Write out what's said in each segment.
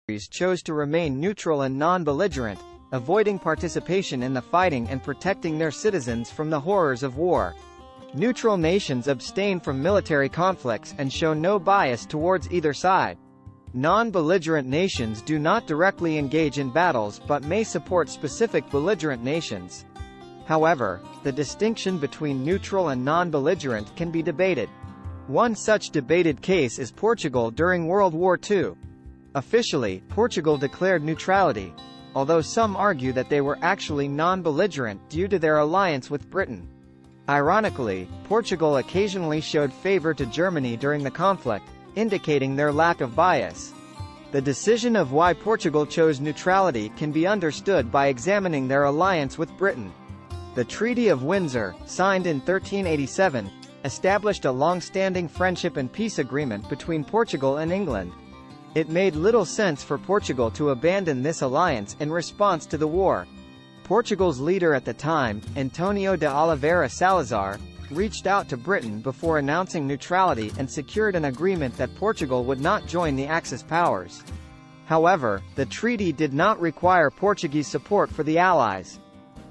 countries chose to remain neutral and non-belligerent, avoiding participation in the fighting and protecting their citizens from the horrors of war. Neutral nations abstain from military conflicts and show no bias towards either side. Non-belligerent nations do not directly engage in battles but may support specific belligerent nations. However, the distinction between neutral and non-belligerent can be debated. One such debated case is Portugal during World War II. Officially, Portugal declared neutrality, although some argue that they were actually non-belligerent due to their alliance with Britain. Ironically, Portugal occasionally showed favor to Germany during the conflict, indicating their lack of bias. The decision of why Portugal chose neutrality can be understood by examining their alliance with Britain. The Treaty of Windsor, signed in 1387, established a long-standing friendship and peace agreement between Portugal and England. It made little sense for Portugal to abandon this alliance in response to the war. Portugal's leader at the time, António de Oliveira Salazar, reached out to Britain before announcing neutrality and secured an agreement that Portugal would not join the Axis powers. However, the treaty did not require Portuguese support for the Allies.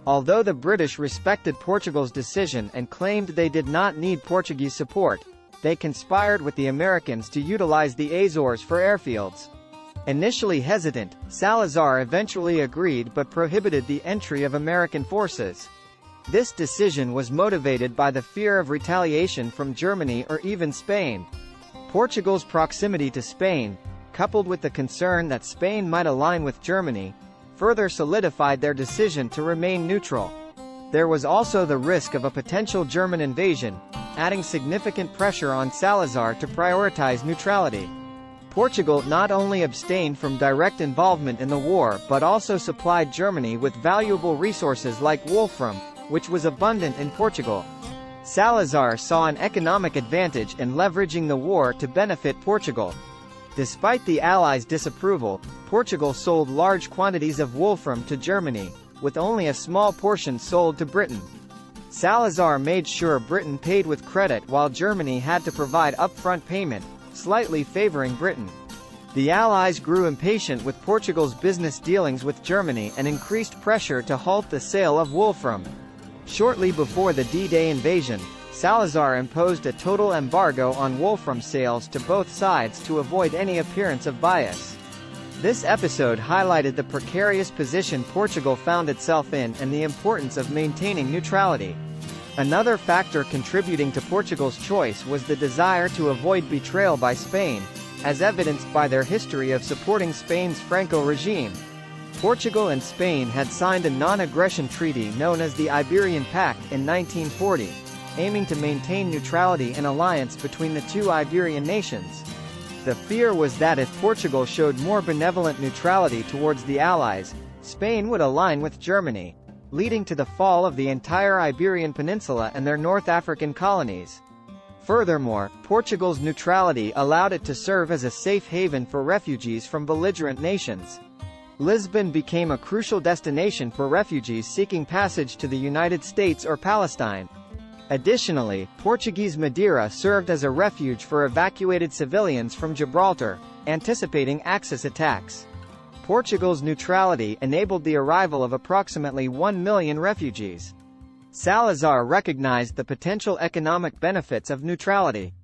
Although the British respected Portugal's decision and claimed they did not need Portuguese support, they conspired with the Americans to utilize the Azores for airfields. Initially hesitant, Salazar eventually agreed but prohibited the entry of American forces. This decision was motivated by the fear of retaliation from Germany or even Spain. Portugal's proximity to Spain, coupled with the concern that Spain might align with Germany, further solidified their decision to remain neutral. There was also the risk of a potential German invasion, adding significant pressure on Salazar to prioritize neutrality. Portugal not only abstained from direct involvement in the war but also supplied Germany with valuable resources like wolfram, which was abundant in Portugal. Salazar saw an economic advantage in leveraging the war to benefit Portugal. Despite the Allies' disapproval, Portugal sold large quantities of wolfram to Germany, with only a small portion sold to Britain. Salazar made sure Britain paid with credit while Germany had to provide upfront payment, slightly favoring Britain. The Allies grew impatient with Portugal's business dealings with Germany and increased pressure to halt the sale of wolfram. Shortly before the D-Day invasion, Salazar imposed a total embargo on wolfram sales to both sides to avoid any appearance of bias. This episode highlighted the precarious position Portugal found itself in and the importance of maintaining neutrality. Another factor contributing to Portugal's choice was the desire to avoid betrayal by Spain, as evidenced by their history of supporting Spain's Franco regime. Portugal and Spain had signed a non-aggression treaty known as the Iberian Pact in 1940, aiming to maintain neutrality and alliance between the two Iberian nations. The fear was that if Portugal showed more benevolent neutrality towards the Allies, Spain would align with Germany, leading to the fall of the entire Iberian Peninsula and their North African colonies. Furthermore, Portugal's neutrality allowed it to serve as a safe haven for refugees from belligerent nations. Lisbon became a crucial destination for refugees seeking passage to the United States or Palestine. Additionally, Portuguese Madeira served as a refuge for evacuated civilians from Gibraltar, anticipating Axis attacks. Portugal's neutrality enabled the arrival of approximately 1 million refugees. Salazar recognized the potential economic benefits of neutrality.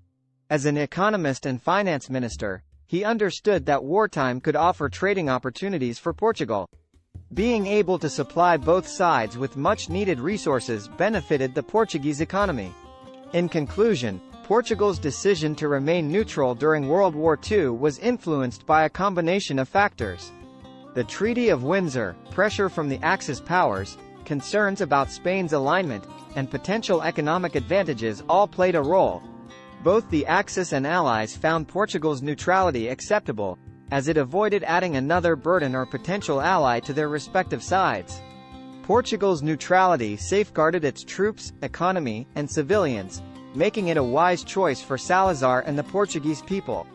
As an economist and finance minister, he understood that wartime could offer trading opportunities for Portugal. Being able to supply both sides with much-needed resources benefited the Portuguese economy. In conclusion, Portugal's decision to remain neutral during World War II was influenced by a combination of factors. The Treaty of Windsor, pressure from the Axis powers, concerns about Spain's alignment, and potential economic advantages all played a role. Both the Axis and Allies found Portugal's neutrality acceptable, as it avoided adding another burden or potential ally to their respective sides. Portugal's neutrality safeguarded its troops, economy, and civilians, making it a wise choice for Salazar and the Portuguese people.